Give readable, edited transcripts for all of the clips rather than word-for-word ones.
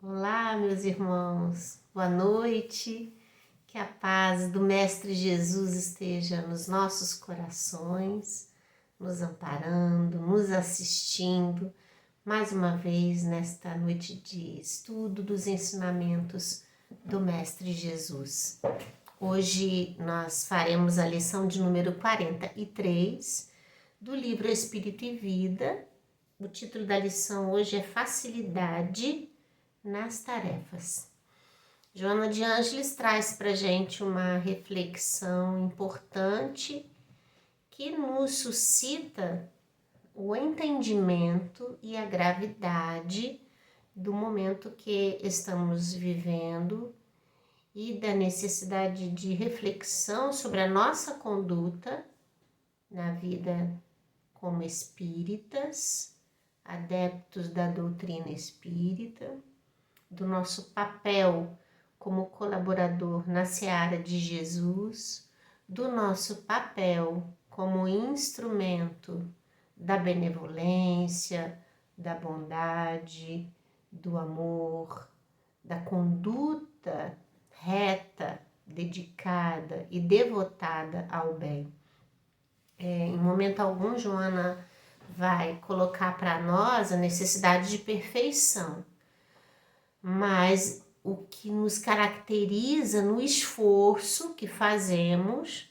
Olá, meus irmãos, boa noite, que a paz do Mestre Jesus esteja nos nossos corações, nos amparando, nos assistindo, mais uma vez nesta noite de estudo dos ensinamentos do Mestre Jesus. Hoje nós faremos a lição de número 43 do livro Espírito e Vida. O título da lição hoje é Facilidade nas Tarefas. Joana de Ângeles traz para a gente uma reflexão importante que nos suscita o entendimento e a gravidade do momento que estamos vivendo e da necessidade de reflexão sobre a nossa conduta na vida como espíritas, adeptos da doutrina espírita, do nosso papel como colaborador na seara de Jesus, do nosso papel como instrumento da benevolência, da bondade, do amor, da conduta reta, dedicada e devotada ao bem. Em momento algum, Joana vai colocar para nós a necessidade de perfeição, mas o que nos caracteriza no esforço que fazemos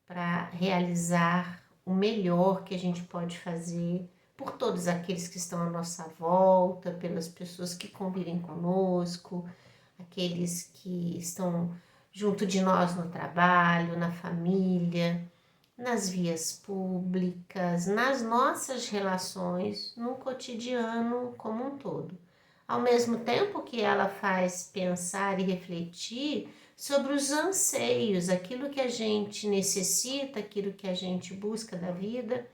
para realizar o melhor que a gente pode fazer por todos aqueles que estão à nossa volta, pelas pessoas que convivem conosco, aqueles que estão junto de nós no trabalho, na família, nas vias públicas, nas nossas relações, no cotidiano como um todo. Ao mesmo tempo que ela faz pensar e refletir sobre os anseios, aquilo que a gente necessita, aquilo que a gente busca da vida,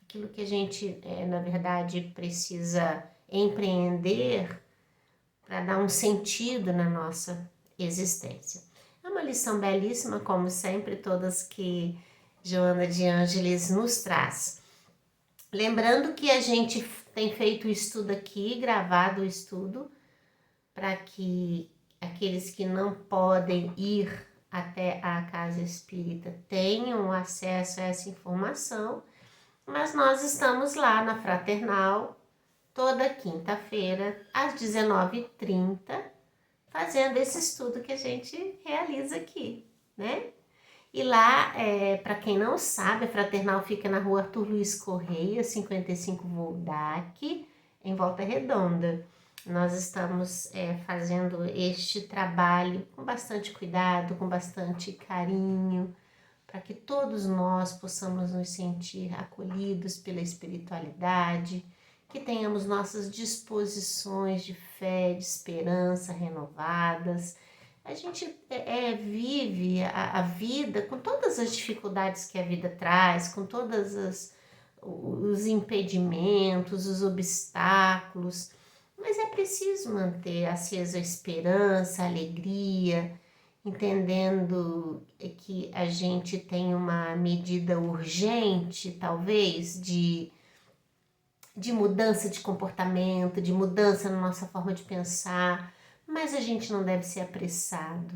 aquilo que a gente, na verdade, precisa empreender para dar um sentido na nossa existência. É uma lição belíssima, como sempre, todas que Joana de Ângeles nos traz. Lembrando que a gente tem feito o estudo aqui, gravado o estudo, para que aqueles que não podem ir até a casa espírita tenham acesso a essa informação, mas nós estamos lá na Fraternal, toda quinta-feira, às 19h30, fazendo esse estudo que a gente realiza aqui, né? E lá, para quem não sabe, a Fraternal fica na rua Arthur Luiz Correia, 55 Voldac, em Volta Redonda. Nós estamos fazendo este trabalho com bastante cuidado, com bastante carinho, para que todos nós possamos nos sentir acolhidos pela espiritualidade, que tenhamos nossas disposições de fé, de esperança renovadas. A gente vive a vida com todas as dificuldades que a vida traz, com todos os impedimentos, os obstáculos, mas é preciso manter acesa a esperança, a alegria, entendendo que a gente tem uma medida urgente, talvez, de mudança de comportamento, de mudança na nossa forma de pensar, mas a gente não deve ser apressado.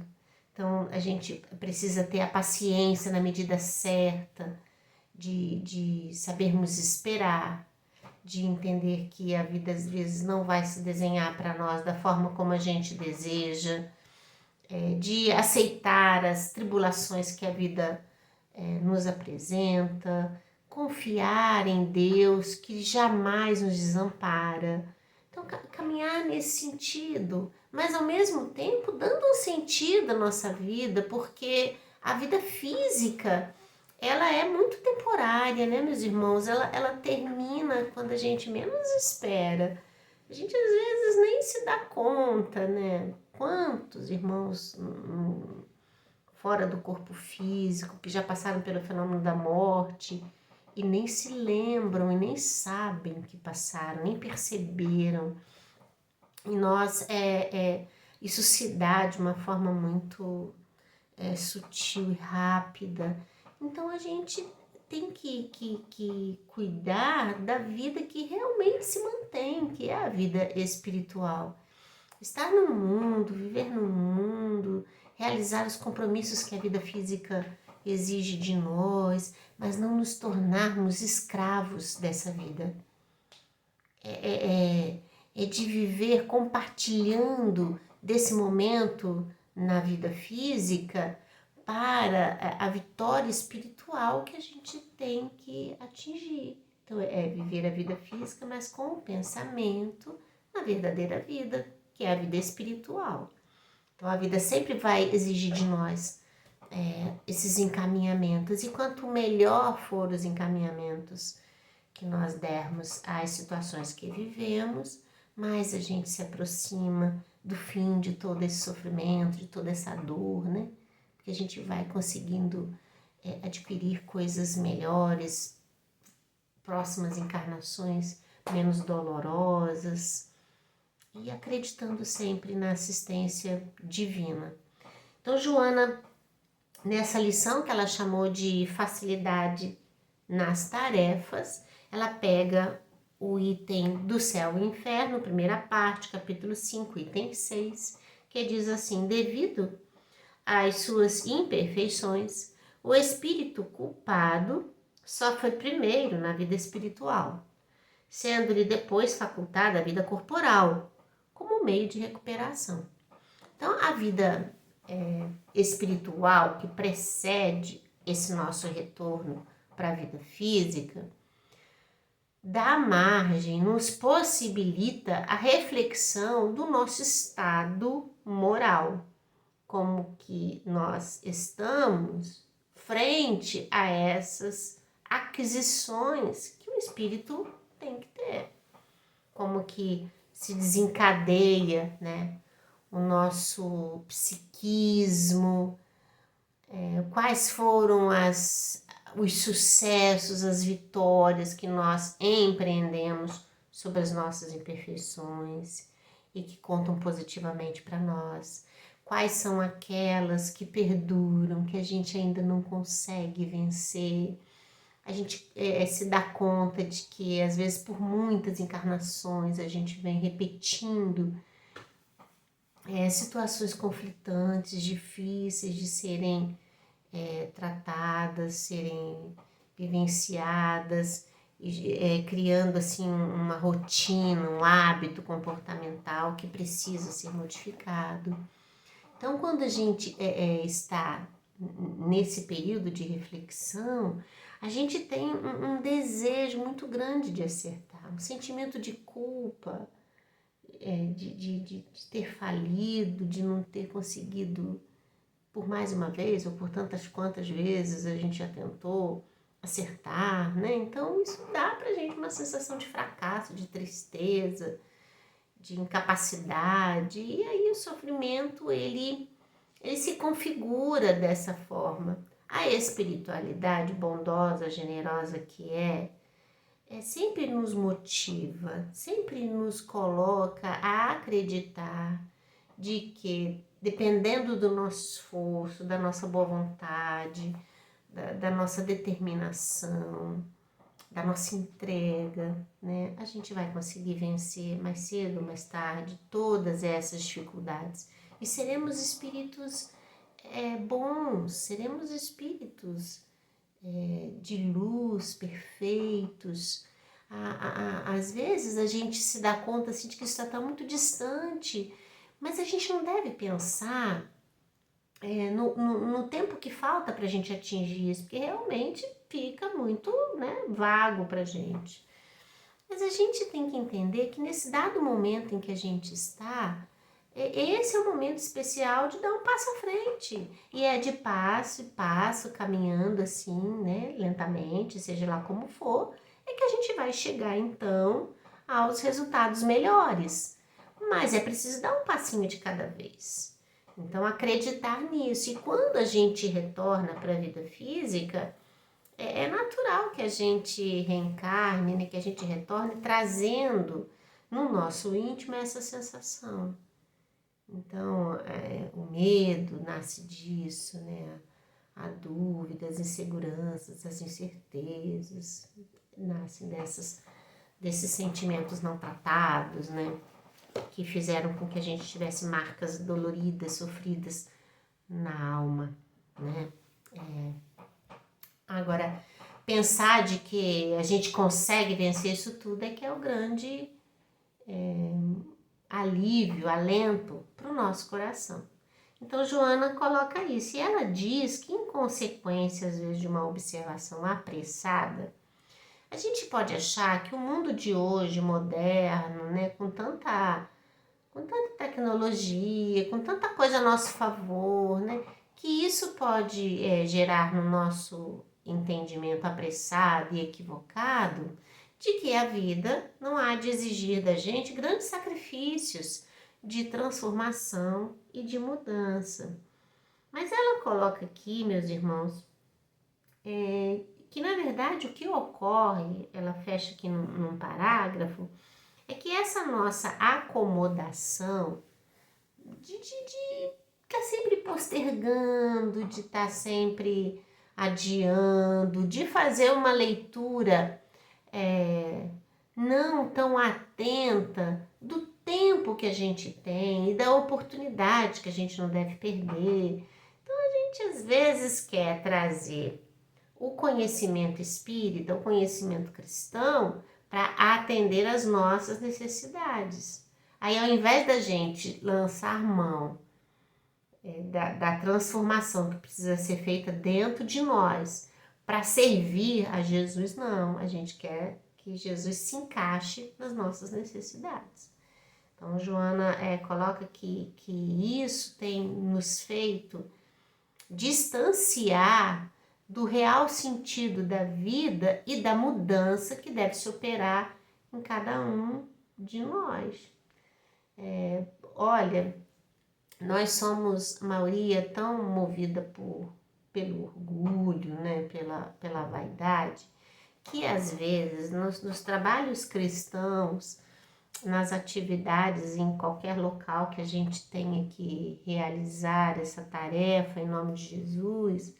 Então, a gente precisa ter a paciência na medida certa, de sabermos esperar, de entender que a vida às vezes não vai se desenhar para nós da forma como a gente deseja, de aceitar as tribulações que a vida nos apresenta, confiar em Deus que jamais nos desampara. Então, caminhar nesse sentido, mas ao mesmo tempo dando um sentido à nossa vida, porque a vida física, ela é muito temporária, né, meus irmãos? Ela termina quando a gente menos espera. A gente às vezes nem se dá conta, né? Quantos irmãos fora do corpo físico que já passaram pelo fenômeno da morte e nem se lembram e nem sabem que passaram, nem perceberam. E nós, isso se dá de uma forma muito sutil e rápida. Então a gente tem que cuidar da vida que realmente se mantém, que é a vida espiritual. estar no mundo, viver no mundo, realizar os compromissos que a vida física exige de nós, mas não nos tornarmos escravos dessa vida. É de viver compartilhando desse momento na vida física para a vitória espiritual que a gente tem que atingir. Então, é viver a vida física, mas com o pensamento na verdadeira vida, que é a vida espiritual. Então, a vida sempre vai exigir de nós esses encaminhamentos. E quanto melhor for os encaminhamentos que nós dermos às situações que vivemos, mais a gente se aproxima do fim de todo esse sofrimento, de toda essa dor, né? Porque a gente vai conseguindo adquirir coisas melhores, próximas encarnações menos dolorosas e acreditando sempre na assistência divina. Então, Joana, nessa lição que ela chamou de facilidade nas tarefas, ela pega o item do céu e inferno, primeira parte, capítulo 5, item 6, que diz assim: devido às suas imperfeições, o espírito culpado sofre primeiro na vida espiritual, sendo-lhe depois facultada a vida corporal, como meio de recuperação. Então, a vida espiritual que precede esse nosso retorno para a vida física, dá margem, nos possibilita a reflexão do nosso estado moral, como que nós estamos frente a essas aquisições que o espírito tem que ter, como que se desencadeia, né, o nosso psiquismo, quais foram os sucessos, as vitórias que nós empreendemos sobre as nossas imperfeições e que contam positivamente para nós. Quais são aquelas que perduram, que a gente ainda não consegue vencer. A gente se dá conta de que, às vezes, por muitas encarnações, a gente vem repetindo situações conflitantes, difíceis de serem tratadas, serem vivenciadas, criando assim uma rotina, um hábito comportamental que precisa ser modificado. Então, quando a gente está nesse período de reflexão, a gente tem um desejo muito grande de acertar, um sentimento de culpa, de ter falido, de não ter conseguido por mais uma vez, ou por tantas quantas vezes a gente já tentou acertar, né? Então isso dá pra gente uma sensação de fracasso, de tristeza, de incapacidade, e aí o sofrimento, ele se configura dessa forma. A espiritualidade bondosa, generosa que sempre nos motiva, sempre nos coloca a acreditar de que, dependendo do nosso esforço, da nossa boa vontade, da nossa determinação, da nossa entrega, né, a gente vai conseguir vencer mais cedo ou mais tarde todas essas dificuldades. E seremos espíritos bons, seremos espíritos de luz, perfeitos. Às vezes a gente se dá conta assim, de que isso está muito distante, mas a gente não deve pensar no tempo que falta para a gente atingir isso, porque realmente fica muito, né, vago para a gente. Mas a gente tem que entender que nesse dado momento em que a gente está, esse é o momento especial de dar um passo à frente. E é de passo em passo, caminhando assim, né, lentamente, seja lá como for, é que a gente vai chegar então aos resultados melhores. Mas é preciso dar um passinho de cada vez. Então, acreditar nisso. E quando a gente retorna para a vida física, é natural que a gente reencarne, né, que a gente retorne trazendo no nosso íntimo essa sensação. Então, o medo nasce disso, né? A dúvida, as inseguranças, as incertezas nascem desses sentimentos não tratados, né? que fizeram com que a gente tivesse marcas doloridas, sofridas na alma, né? Agora, pensar de que a gente consegue vencer isso tudo é que é o grande alívio, alento para o nosso coração. Então, Joana coloca isso, e ela diz que, em consequência, às vezes, de uma observação apressada, a gente pode achar que o mundo de hoje, moderno, né, com tanta tecnologia, com tanta coisa a nosso favor, né, que isso pode gerar no nosso entendimento apressado e equivocado de que a vida não há de exigir da gente grandes sacrifícios de transformação e de mudança. Mas ela coloca aqui, meus irmãos, que na verdade o que ocorre, ela fecha aqui num parágrafo, é que essa nossa acomodação de estar sempre postergando, de estar sempre adiando, de fazer uma leitura não tão atenta do tempo que a gente tem e da oportunidade que a gente não deve perder. Então a gente às vezes quer trazer o conhecimento espírita, o conhecimento cristão, para atender às nossas necessidades. Aí, ao invés da gente lançar mão da transformação que precisa ser feita dentro de nós para servir a Jesus, não. A gente quer que Jesus se encaixe nas nossas necessidades. Então, Joana coloca que isso tem nos feito distanciar do real sentido da vida e da mudança que deve se operar em cada um de nós. Olha, nós somos, a maioria, tão movida pelo orgulho, né, pela vaidade, que às vezes nos trabalhos cristãos, nas atividades, em qualquer local que a gente tenha que realizar essa tarefa em nome de Jesus,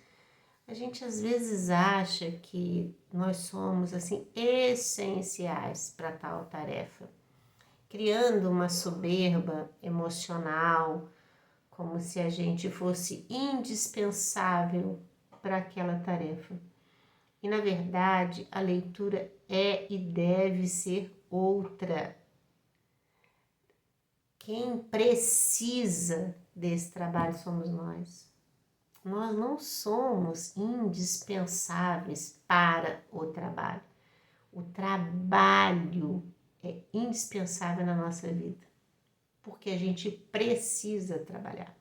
a gente às vezes acha que nós somos assim essenciais para tal tarefa, criando uma soberba emocional, como se a gente fosse indispensável para aquela tarefa. E na verdade, a leitura é e deve ser outra. Quem precisa desse trabalho somos nós. Nós não somos indispensáveis para o trabalho. O trabalho é indispensável na nossa vida, porque a gente precisa trabalhar.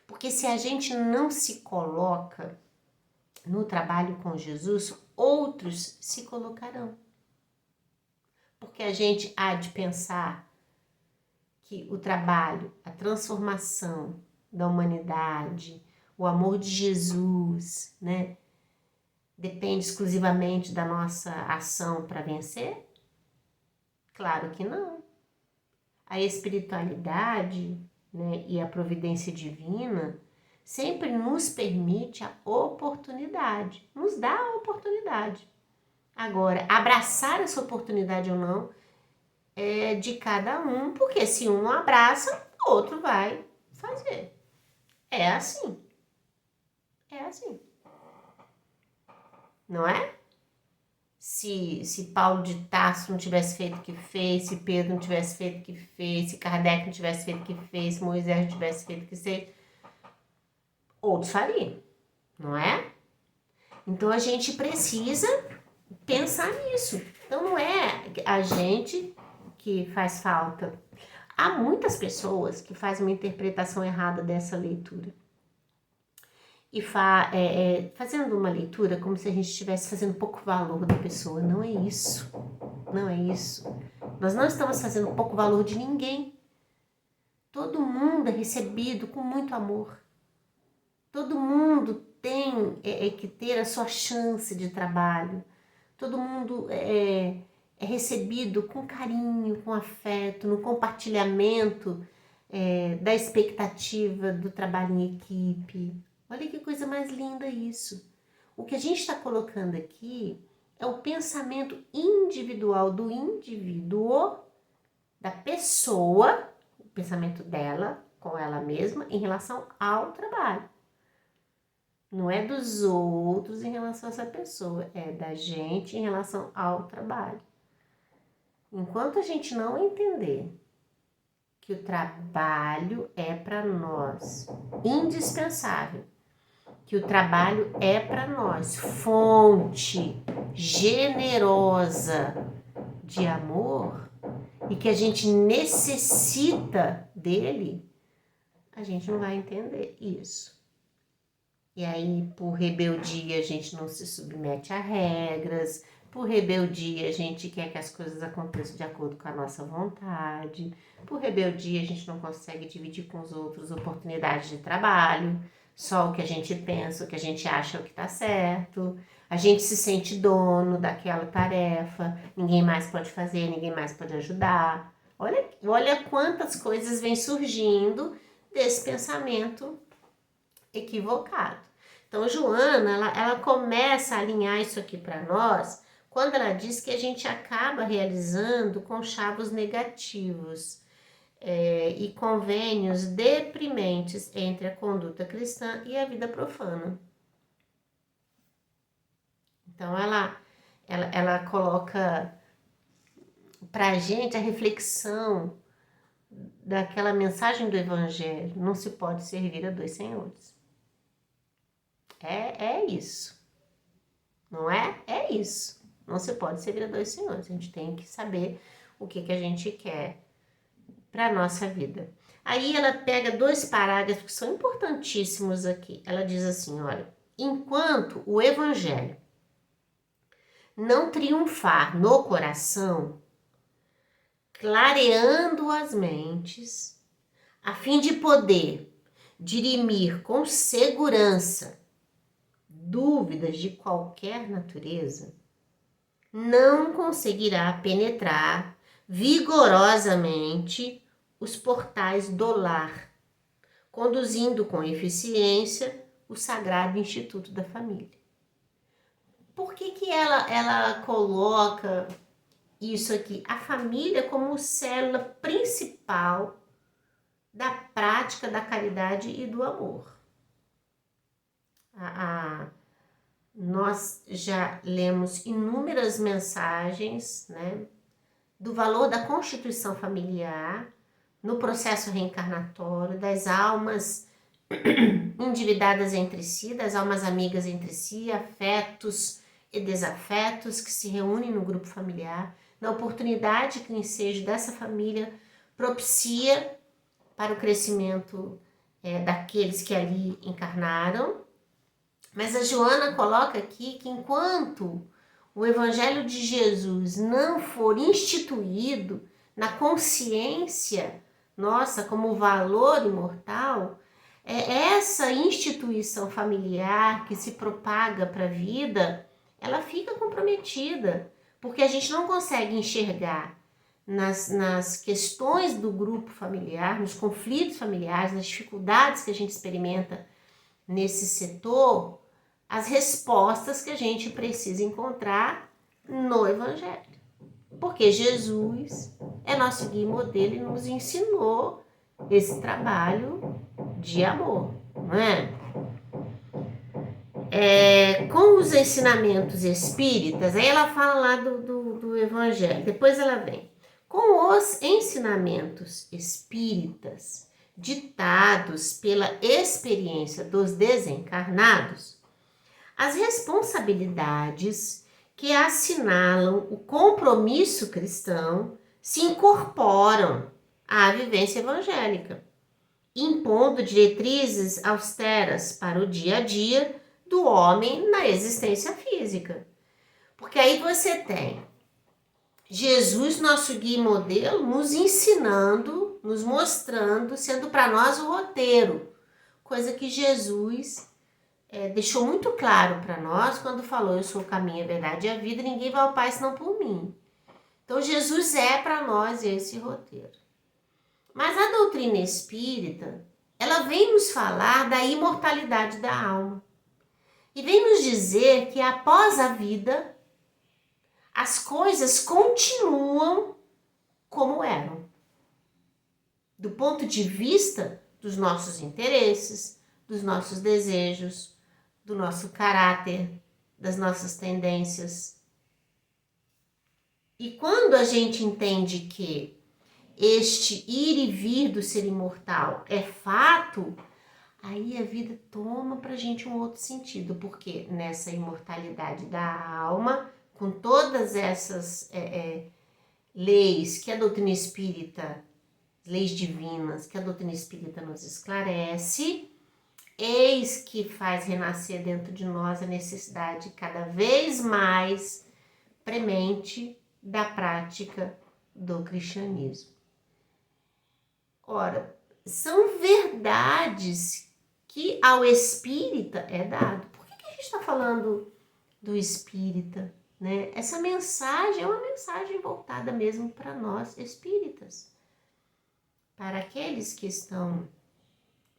Porque se a gente não se coloca no trabalho com Jesus, outros se colocarão. Porque a gente há de pensar que o trabalho, a transformação da humanidade, o amor de Jesus, né, depende exclusivamente da nossa ação para vencer? Claro que não. A espiritualidade, né, e a providência divina sempre nos permite a oportunidade, nos dá a oportunidade. Agora, abraçar essa oportunidade ou não é de cada um, porque se um abraça, o outro vai fazer. É assim. É assim. Não é? Se Paulo de Tarso não tivesse feito o que fez, se Pedro não tivesse feito o que fez, se Kardec não tivesse feito o que fez, se Moisés não tivesse feito o que fez, outros fariam, não é? Então a gente precisa pensar nisso. Então não é a gente que faz falta. Há muitas pessoas que fazem uma interpretação errada dessa leitura. E fazendo uma leitura como se a gente estivesse fazendo pouco valor da pessoa. Não é isso. Não é isso. Nós não estamos fazendo pouco valor de ninguém. Todo mundo é recebido com muito amor. Todo mundo tem que ter a sua chance de trabalho. Todo mundo é recebido com carinho, com afeto, no compartilhamento da expectativa do trabalho em equipe. Olha que coisa mais linda isso. O que a gente está colocando aqui é o pensamento individual do indivíduo, da pessoa, o pensamento dela com ela mesma em relação ao trabalho. Não é dos outros em relação a essa pessoa, é da gente em relação ao trabalho. Enquanto a gente não entender que o trabalho é para nós indispensável, que o trabalho é para nós fonte generosa de amor e que a gente necessita dele, a gente não vai entender isso. E aí, por rebeldia, a gente não se submete a regras, por rebeldia, a gente quer que as coisas aconteçam de acordo com a nossa vontade, por rebeldia, a gente não consegue dividir com os outros oportunidades de trabalho, só o que a gente pensa, o que a gente acha é o que está certo, a gente se sente dono daquela tarefa, ninguém mais pode fazer, ninguém mais pode ajudar. Olha quantas coisas vêm surgindo desse pensamento equivocado. Então, Joana, ela começa a alinhar isso aqui para nós quando ela diz que a gente acaba realizando conchavos negativos e convênios deprimentes entre a conduta cristã e a vida profana. Então, ela coloca para a gente a reflexão daquela mensagem do Evangelho: não se pode servir a dois senhores. É isso, não é? É isso. Não se pode servir a dois senhores. A gente tem que saber o que a gente quer para a nossa vida. Aí ela pega 2 parágrafos que são importantíssimos aqui. Ela diz assim, olha: enquanto o Evangelho não triunfar no coração, clareando as mentes, a fim de poder dirimir com segurança dúvidas de qualquer natureza, não conseguirá penetrar vigorosamente os portais do lar, conduzindo com eficiência o sagrado instituto da família. Por que ela coloca isso aqui? A família como célula principal da prática da caridade e do amor. Nós já lemos inúmeras mensagens, né, do valor da constituição familiar no processo reencarnatório, das almas endividadas entre si, das almas amigas entre si, afetos e desafetos que se reúnem no grupo familiar, na oportunidade que o ensejo dessa família propicia para o crescimento daqueles que ali encarnaram. Mas a Joana coloca aqui que enquanto o Evangelho de Jesus não for instituído na consciência nossa como valor imortal, essa instituição familiar que se propaga para a vida, ela fica comprometida, porque a gente não consegue enxergar nas questões do grupo familiar, nos conflitos familiares, nas dificuldades que a gente experimenta nesse setor, as respostas que a gente precisa encontrar no Evangelho. Porque Jesus é nosso guia e modelo e nos ensinou esse trabalho de amor, não é? Com os ensinamentos espíritas, aí ela fala lá do Evangelho, depois ela vem. Com os ensinamentos espíritas ditados pela experiência dos desencarnados, as responsabilidades que assinalam o compromisso cristão se incorporam à vivência evangélica, impondo diretrizes austeras para o dia a dia do homem na existência física. Porque aí você tem Jesus, nosso guia e modelo, nos ensinando, nos mostrando, sendo para nós o roteiro, coisa que Jesus deixou muito claro para nós quando falou: eu sou o caminho, a verdade e a vida, ninguém vai ao Pai senão por mim. Então Jesus é para nós esse roteiro. Mas a doutrina espírita, ela vem nos falar da imortalidade da alma. E vem nos dizer que após a vida, as coisas continuam como eram. do ponto de vista dos nossos interesses, dos nossos desejos, do nosso caráter, das nossas tendências. E quando a gente entende que este ir e vir do ser imortal é fato, aí a vida toma pra gente um outro sentido, porque nessa imortalidade da alma, com todas essas leis que a doutrina espírita, leis divinas que a doutrina espírita nos esclarece, eis que faz renascer dentro de nós a necessidade cada vez mais premente da prática do cristianismo. Ora, são verdades que ao espírita é dado. Por que a gente está falando do espírita, né? Essa mensagem é uma mensagem voltada mesmo para nós espíritas, para aqueles que estão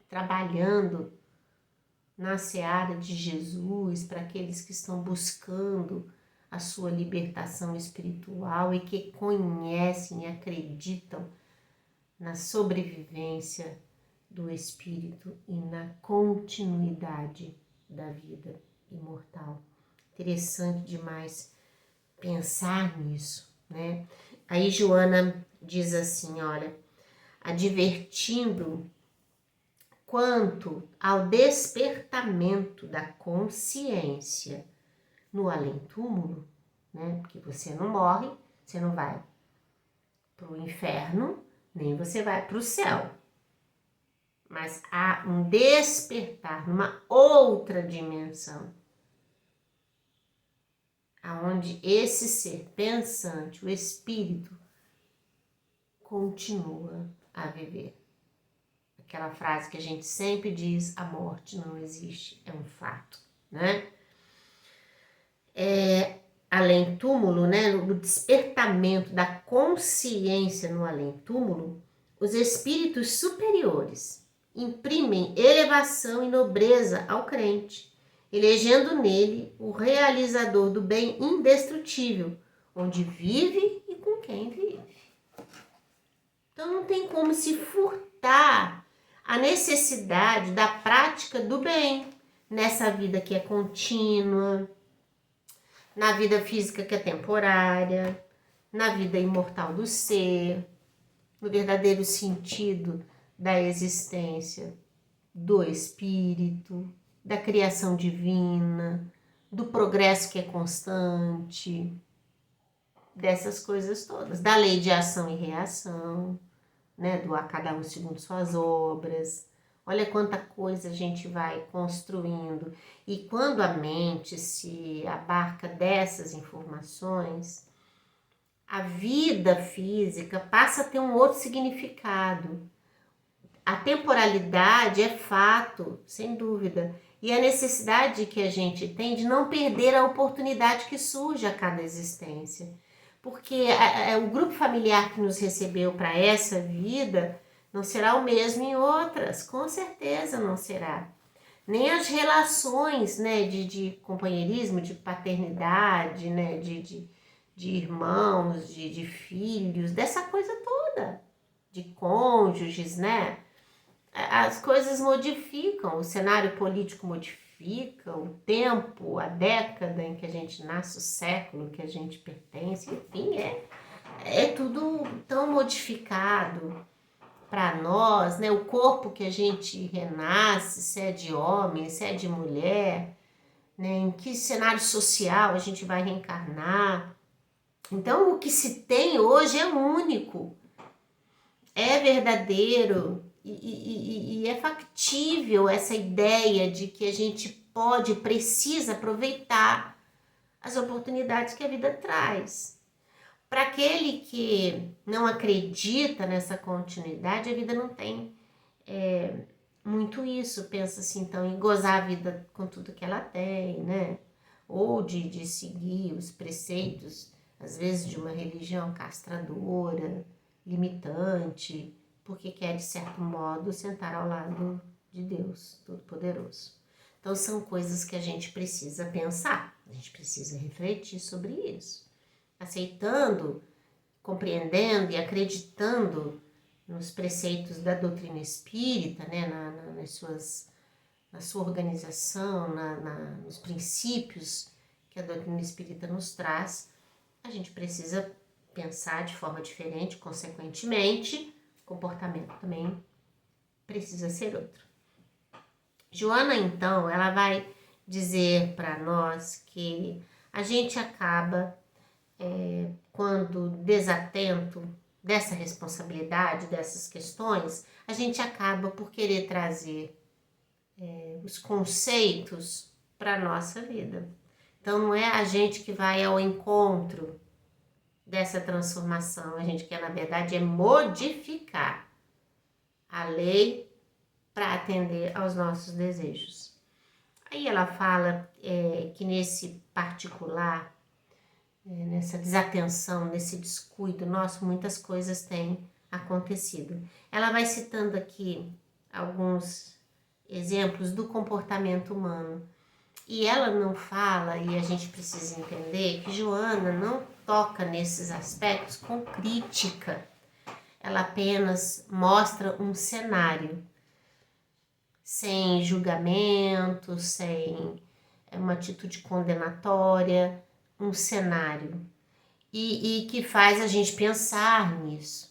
trabalhando na seara de Jesus, para aqueles que estão buscando a sua libertação espiritual e que conhecem e acreditam na sobrevivência do espírito e na continuidade da vida imortal. Interessante demais pensar nisso, né? Aí Joana diz assim, olha, advertindo quanto ao despertamento da consciência no além-túmulo, né? Porque você não morre, você não vai para o inferno, nem você vai para o céu. Mas há um despertar numa outra dimensão, aonde esse ser pensante, o espírito, continua a viver. Aquela frase que a gente sempre diz, a morte não existe, é um fato, né? Além-túmulo, né? O despertamento da consciência no além-túmulo, os espíritos superiores imprimem elevação e nobreza ao crente, elegendo nele o realizador do bem indestrutível, onde vive e com quem vive. Então não tem como se furtar a necessidade da prática do bem nessa vida que é contínua, na vida física que é temporária, na vida imortal do ser, no verdadeiro sentido da existência do espírito, da criação divina, do progresso que é constante, dessas coisas todas, da lei de ação e reação, né, do a cada um segundo suas obras. Olha quanta coisa a gente vai construindo. E quando a mente se abarca dessas informações, a vida física passa a ter um outro significado. A temporalidade é fato, sem dúvida, e a necessidade que a gente tem de não perder a oportunidade que surge a cada existência. Porque o grupo familiar que nos recebeu para essa vida não será o mesmo em outras, com certeza não será. Nem as relações, né, de companheirismo, de paternidade, né, de irmãos, de filhos, dessa coisa toda, de cônjuges, né? As coisas modificam, o cenário político modifica, o tempo, a década em que a gente nasce, o século que a gente pertence, enfim, é tudo tão modificado para nós, né? O corpo que a gente renasce, se é de homem, se é de mulher, né? Em que cenário social a gente vai reencarnar. Então, o que se tem hoje é único, é verdadeiro e é factível essa ideia de que a gente pode, precisa aproveitar as oportunidades que a vida traz. Para aquele que não acredita nessa continuidade, a vida não tem muito isso. Pensa assim, então, em gozar a vida com tudo que ela tem, né? Ou de seguir os preceitos, às vezes, de uma religião castradora, limitante, porque quer, de certo modo, sentar ao lado de Deus Todo-Poderoso. Então, são coisas que a gente precisa pensar, a gente precisa refletir sobre isso. Aceitando, compreendendo e acreditando nos preceitos da doutrina espírita, né, na sua organização, nos princípios que a doutrina espírita nos traz, a gente precisa pensar de forma diferente, consequentemente, o comportamento também precisa ser outro. Joana, então, ela vai dizer para nós que a gente acaba, quando desatento dessa responsabilidade, dessas questões, a gente acaba por querer trazer os conceitos para a nossa vida. Então, não é a gente que vai ao encontro dessa transformação, a gente quer, na verdade, é modificar a lei para atender aos nossos desejos. Aí ela fala que nesse particular, nessa desatenção, nesse descuido nosso, muitas coisas têm acontecido. Ela vai citando aqui alguns exemplos do comportamento humano. E ela não fala, e a gente precisa entender, que Joana não toca nesses aspectos com crítica. Ela apenas mostra um cenário, sem julgamento, sem uma atitude condenatória, um cenário. E que faz a gente pensar nisso,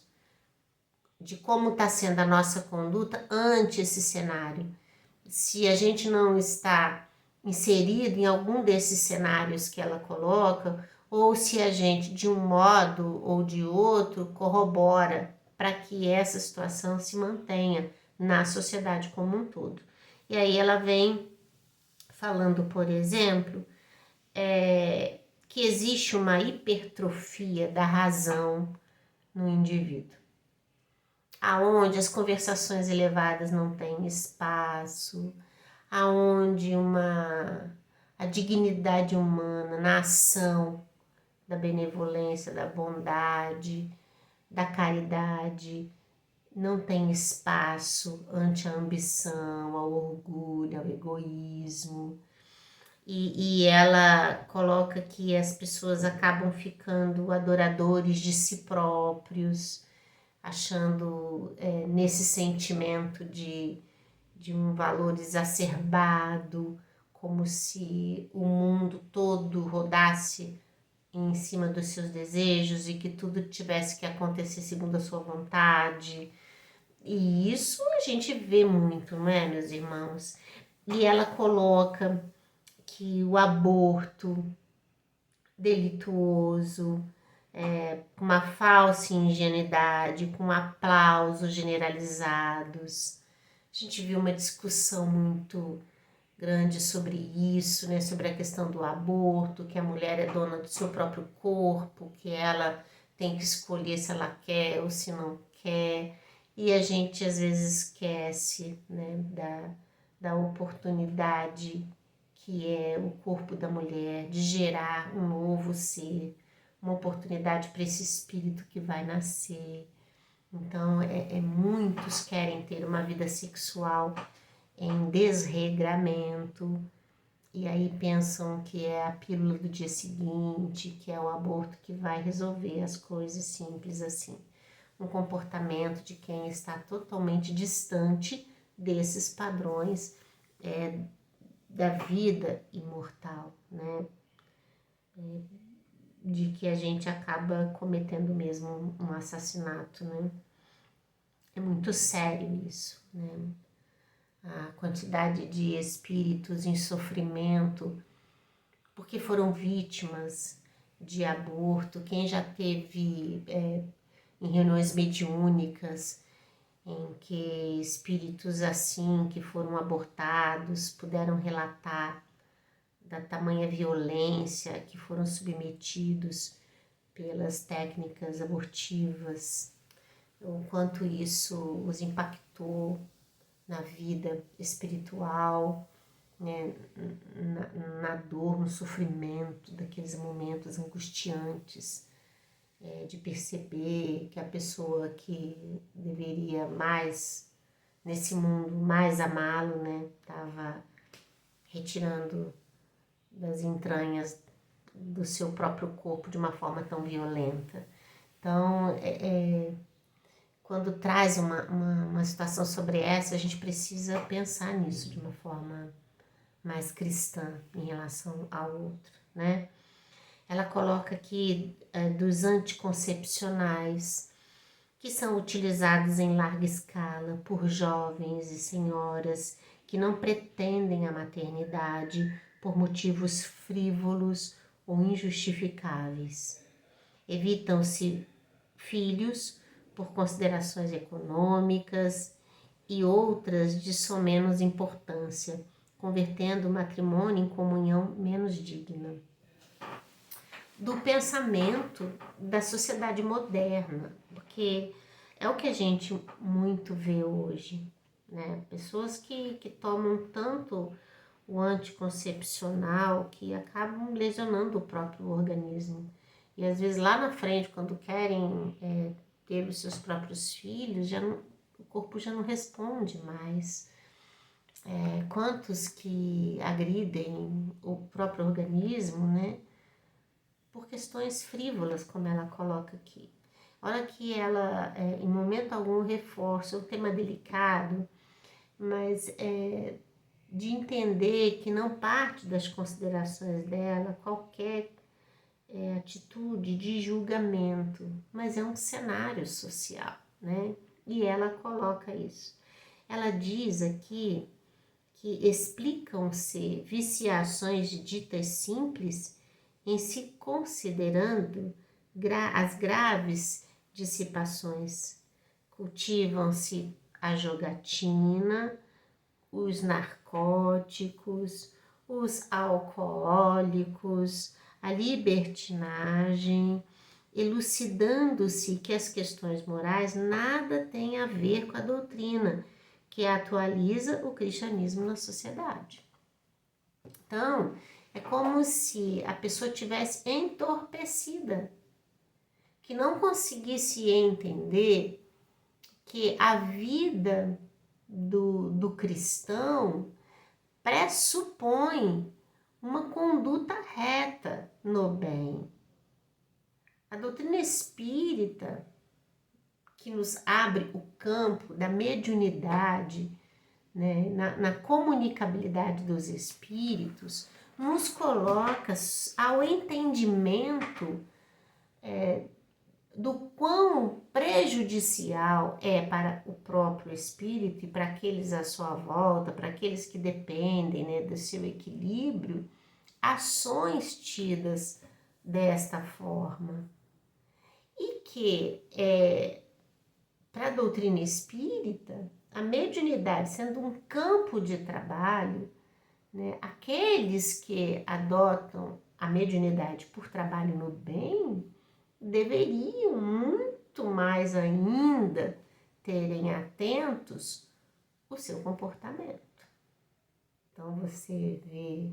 de como está sendo a nossa conduta ante esse cenário. Se a gente não está inserido em algum desses cenários que ela coloca, ou se a gente, de um modo ou de outro, corrobora para que essa situação se mantenha na sociedade como um todo. E aí ela vem falando, por exemplo, que existe uma hipertrofia da razão no indivíduo, aonde as conversações elevadas não têm espaço, aonde a dignidade humana na ação da benevolência, da bondade, da caridade, não tem espaço ante a ambição, ao orgulho, ao egoísmo. E ela coloca que as pessoas acabam ficando adoradores de si próprios, achando nesse sentimento de um valor exacerbado, como se o mundo todo rodasse em cima dos seus desejos e que tudo tivesse que acontecer segundo a sua vontade. E isso a gente vê muito, não é, meus irmãos? E ela coloca que o aborto delituoso, com uma falsa ingenuidade, com aplausos generalizados. A gente viu uma discussão muito grande sobre isso, né? Sobre a questão do aborto, que a mulher é dona do seu próprio corpo, que ela tem que escolher se ela quer ou se não quer. E a gente às vezes esquece, né, da oportunidade que é o corpo da mulher de gerar um novo ser, uma oportunidade para esse espírito que vai nascer. Então, muitos querem ter uma vida sexual em desregramento, e aí pensam que é a pílula do dia seguinte, que é o aborto que vai resolver as coisas simples assim. Um comportamento de quem está totalmente distante desses padrões da vida imortal, né? De que a gente acaba cometendo mesmo um assassinato, né? É muito sério isso, né? A quantidade de espíritos em sofrimento porque foram vítimas de aborto, quem já teve em reuniões mediúnicas em que espíritos assim que foram abortados puderam relatar da tamanha violência que foram submetidos pelas técnicas abortivas, o quanto isso os impactou na vida espiritual, né, na dor, no sofrimento daqueles momentos angustiantes, de perceber que a pessoa que deveria mais, nesse mundo, mais amá-lo, né, estava retirando das entranhas do seu próprio corpo de uma forma tão violenta. Então, quando traz uma situação sobre essa, a gente precisa pensar nisso de uma forma mais cristã em relação ao outro, né? Ela coloca aqui dos anticoncepcionais, que são utilizados em larga escala por jovens e senhoras que não pretendem a maternidade por motivos frívolos ou injustificáveis. Evitam-se filhos por considerações econômicas e outras de menos importância, convertendo o matrimônio em comunhão menos digna. Do pensamento da sociedade moderna, porque é o que a gente muito vê hoje, né? Pessoas que tomam tanto o anticoncepcional que acabam lesionando o próprio organismo. E às vezes lá na frente, quando querem ter os seus próprios filhos, o corpo já não responde mais. Quantos que agridem o próprio organismo, né? Por questões frívolas, como ela coloca aqui. Olha que ela, em momento algum, reforça o tema delicado, mas de entender que não parte das considerações dela qualquer atitude de julgamento, mas é um cenário social, né? E ela coloca isso. Ela diz aqui que explicam-se viciações ditas simples em se considerando as graves dissipações. Cultivam-se a jogatina, os narcóticos, os alcoólicos, a libertinagem, elucidando-se que as questões morais nada têm a ver com a doutrina, que atualiza o cristianismo na sociedade. Então, é como se a pessoa tivesse entorpecida, que não conseguisse entender que a vida do cristão pressupõe uma conduta reta no bem. A doutrina espírita, que nos abre o campo da mediunidade, né, na comunicabilidade dos espíritos, nos coloca ao entendimento do quão prejudicial é para o próprio espírito e para aqueles à sua volta, para aqueles que dependem, né, do seu equilíbrio, ações tidas desta forma. E que, para a doutrina espírita, a mediunidade sendo um campo de trabalho, né, aqueles que adotam a mediunidade por trabalho no bem deveriam muito mais ainda terem atentos o seu comportamento. Então você vê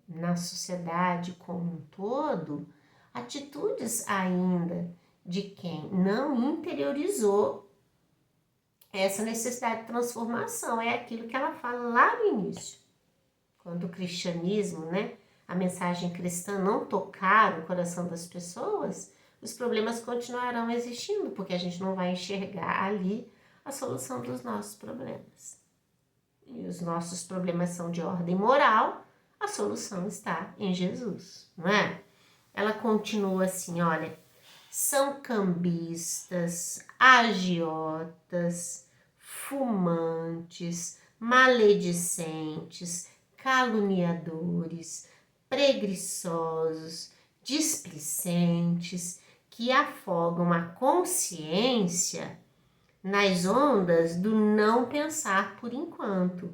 na sociedade como um todo atitudes ainda de quem não interiorizou essa necessidade de transformação. É aquilo que ela fala lá no início. Quando o cristianismo, né, a mensagem cristã não tocar o coração das pessoas, os problemas continuarão existindo, porque a gente não vai enxergar ali a solução dos nossos problemas. E os nossos problemas são de ordem moral, a solução está em Jesus, não é? Ela continua assim, olha, são cambistas, agiotas, fumantes, maledicentes, caluniadores, preguiçosos, displicentes, que afogam a consciência nas ondas do não pensar por enquanto.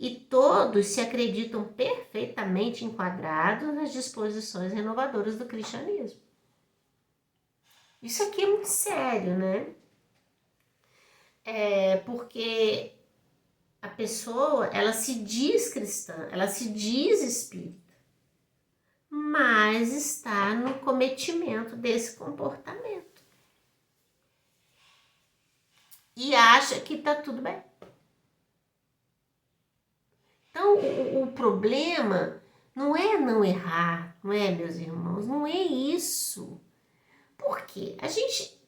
E todos se acreditam perfeitamente enquadrados nas disposições renovadoras do cristianismo. Isso aqui é muito sério, né? Porque a pessoa, ela se diz cristã, ela se diz espírita, mas está no cometimento desse comportamento. E acha que está tudo bem. Então, o problema não é não errar, não é, meus irmãos? Não é isso. Por quê? A gente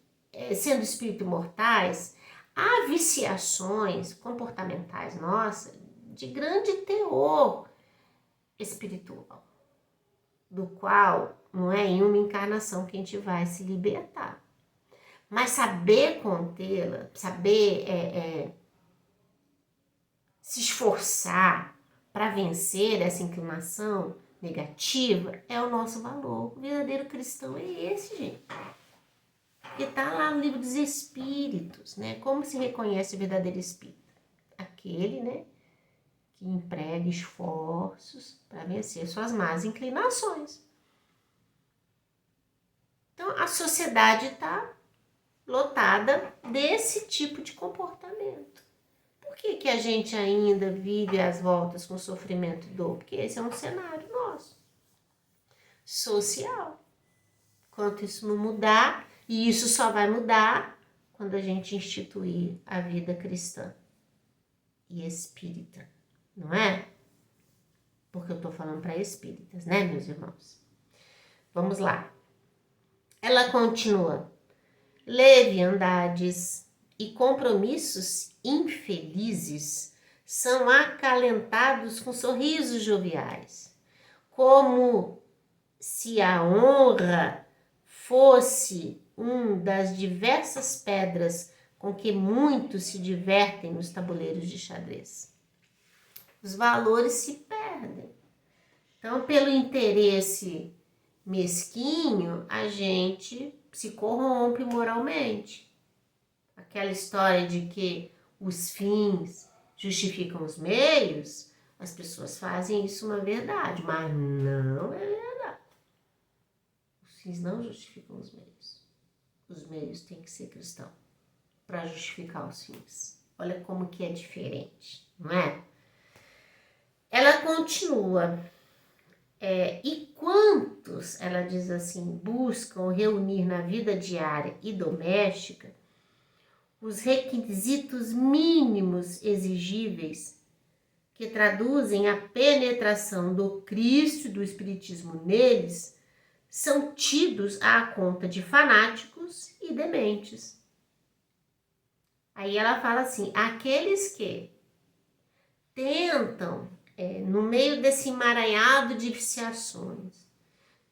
sendo espíritos mortais, há viciações comportamentais nossas de grande teor espiritual, do qual não é em uma encarnação que a gente vai se libertar. Mas saber contê-la, saber se esforçar para vencer essa inclinação negativa é o nosso valor. O verdadeiro cristão é esse, gente. Que está lá no livro dos Espíritos, né? Como se reconhece o verdadeiro espírito? Aquele, né, que emprega esforços para vencer suas más inclinações. Então, a sociedade está lotada desse tipo de comportamento. Por que a gente ainda vive às voltas com sofrimento e dor? Porque esse é um cenário nosso, social. Enquanto isso não mudar, e isso só vai mudar quando a gente instituir a vida cristã e espírita, não é? Porque eu estou falando para espíritas, né, meus irmãos? Vamos lá. Ela continua. Leviandades e compromissos infelizes são acalentados com sorrisos joviais, como se a honra fosse das diversas pedras com que muitos se divertem nos tabuleiros de xadrez. Os valores se perdem. Então, pelo interesse mesquinho, a gente se corrompe moralmente. Aquela história de que os fins justificam os meios, as pessoas fazem isso uma verdade, mas não é verdade. Os fins não justificam os meios. Os meios têm que ser cristãos para justificar os fins. Olha como que é diferente, não é? Ela continua. E quantos, ela diz assim, buscam reunir na vida diária e doméstica os requisitos mínimos exigíveis que traduzem a penetração do Cristo e do Espiritismo neles, são tidos à conta de fanáticos e dementes. Aí ela fala assim, aqueles que tentam, no meio desse emaranhado de viciações,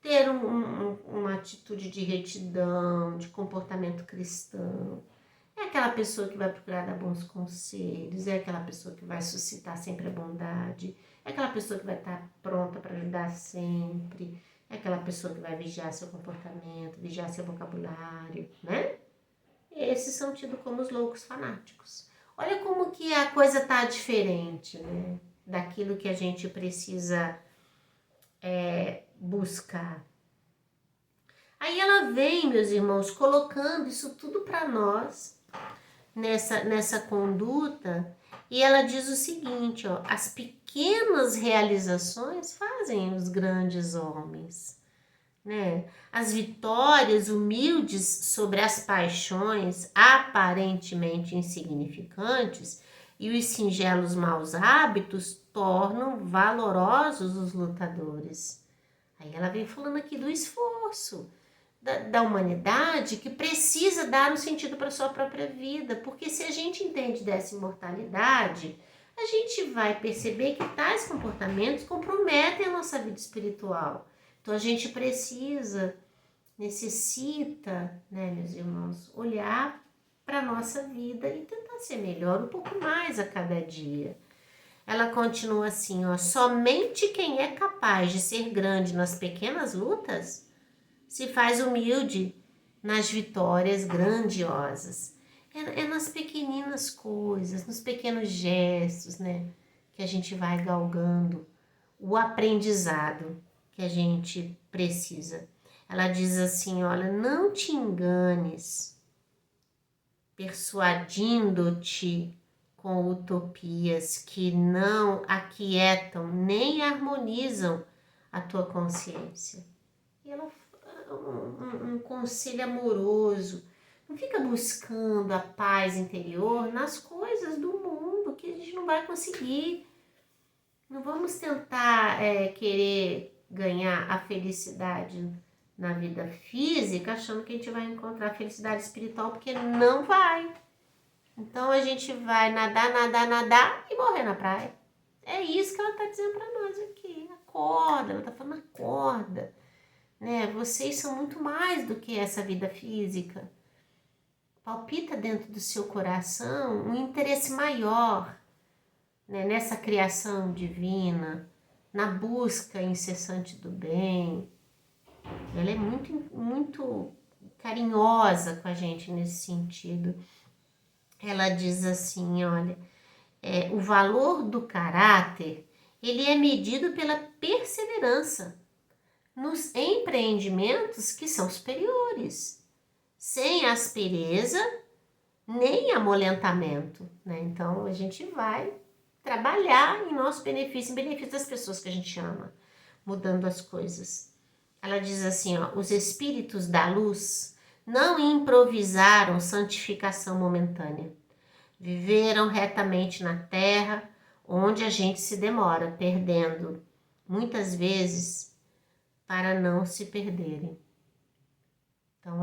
ter uma atitude de retidão, de comportamento cristão, é aquela pessoa que vai procurar dar bons conselhos, é aquela pessoa que vai suscitar sempre a bondade, é aquela pessoa que vai estar pronta para ajudar sempre, é aquela pessoa que vai vigiar seu comportamento, vigiar seu vocabulário, né? Esses são tidos como os loucos fanáticos. Olha como que a coisa tá diferente, né? Daquilo que a gente precisa buscar. Aí ela vem, meus irmãos, colocando isso tudo para nós, nessa conduta, e ela diz o seguinte, ó, as pequenas realizações fazem os grandes homens, né? As vitórias humildes sobre as paixões aparentemente insignificantes e os singelos maus hábitos tornam valorosos os lutadores. Aí ela vem falando aqui do esforço da humanidade que precisa dar um sentido para a sua própria vida, porque se a gente entende dessa imortalidade, a gente vai perceber que tais comportamentos comprometem a nossa vida espiritual. Então a gente necessita, né, meus irmãos, olhar para a nossa vida e tentar ser melhor um pouco mais a cada dia. Ela continua assim, ó, somente quem é capaz de ser grande nas pequenas lutas se faz humilde nas vitórias grandiosas. É nas pequeninas coisas, nos pequenos gestos, né, que a gente vai galgando o aprendizado que a gente precisa. Ela diz assim, olha, não te enganes, persuadindo-te com utopias que não aquietam nem harmonizam a tua consciência. E ela um conselho amoroso. Não fica buscando a paz interior nas coisas do mundo que a gente não vai conseguir. Não vamos tentar querer ganhar a felicidade na vida física achando que a gente vai encontrar felicidade espiritual, porque não vai. Então a gente vai nadar, nadar, nadar e morrer na praia. É isso que ela está dizendo para nós aqui. Acorda, ela está falando acorda. Né? Vocês são muito mais do que essa vida física. Palpita dentro do seu coração um interesse maior, né? Nessa criação divina, na busca incessante do bem. Ela é muito, muito carinhosa com a gente nesse sentido. Ela diz assim, olha, o valor do caráter, ele é medido pela perseverança nos empreendimentos que são superiores, sem aspereza nem amolentamento, né? Então a gente vai trabalhar em nosso benefício, em benefício das pessoas que a gente ama, mudando as coisas. Ela diz assim, ó, os espíritos da luz não improvisaram santificação momentânea. Viveram retamente na terra, onde a gente se demora, perdendo, muitas vezes, para não se perderem. Então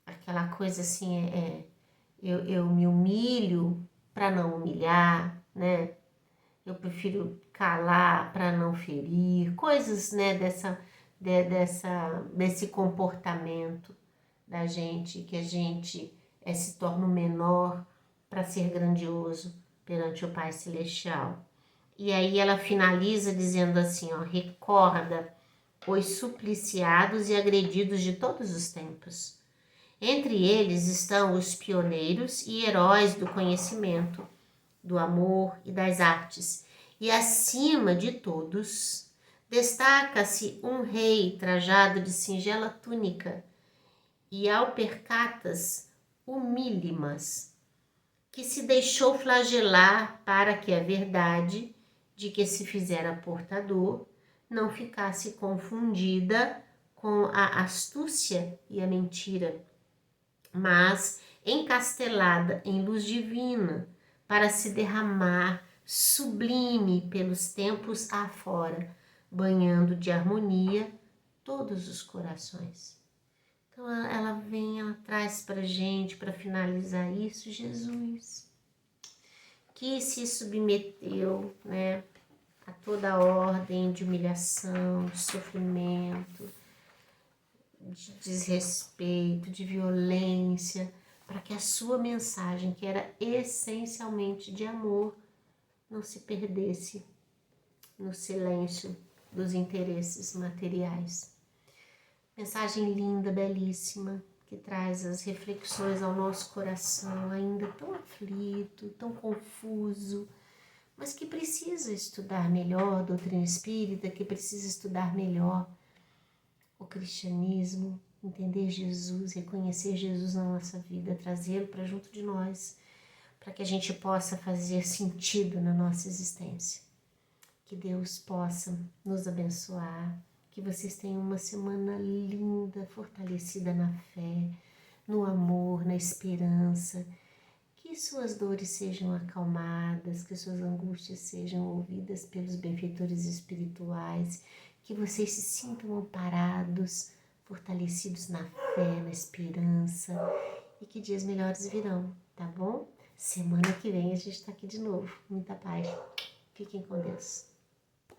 aquela coisa assim, eu me humilho para não humilhar, né? Eu prefiro calar para não ferir, coisas, né, desse comportamento da gente, que a gente se torna menor para ser grandioso perante o Pai Celestial. E aí ela finaliza dizendo assim, ó, recorda os supliciados e agredidos de todos os tempos. Entre eles estão os pioneiros e heróis do conhecimento, do amor e das artes. E acima de todos, destaca-se um rei trajado de singela túnica e alpercatas humílimas, que se deixou flagelar para que a verdade de que se fizera portador não ficasse confundida com a astúcia e a mentira, mas encastelada em luz divina, para se derramar sublime pelos tempos afora, banhando de harmonia todos os corações. Então ela vem, ela traz para gente, para finalizar isso, Jesus, que se submeteu, né, a toda ordem de humilhação, de sofrimento, de desrespeito, de violência, para que a sua mensagem, que era essencialmente de amor, não se perdesse no silêncio dos interesses materiais. Mensagem linda, belíssima, que traz as reflexões ao nosso coração, ainda tão aflito, tão confuso, mas que precisa estudar melhor a doutrina espírita, que precisa estudar melhor o cristianismo, entender Jesus, reconhecer Jesus na nossa vida, trazê-lo para junto de nós, para que a gente possa fazer sentido na nossa existência. Que Deus possa nos abençoar, que vocês tenham uma semana linda, fortalecida na fé, no amor, na esperança, que suas dores sejam acalmadas, que suas angústias sejam ouvidas pelos benfeitores espirituais, que vocês se sintam amparados, fortalecidos na fé, na esperança, e que dias melhores virão, tá bom? Semana que vem a gente tá aqui de novo. Muita paz. Fiquem com Deus.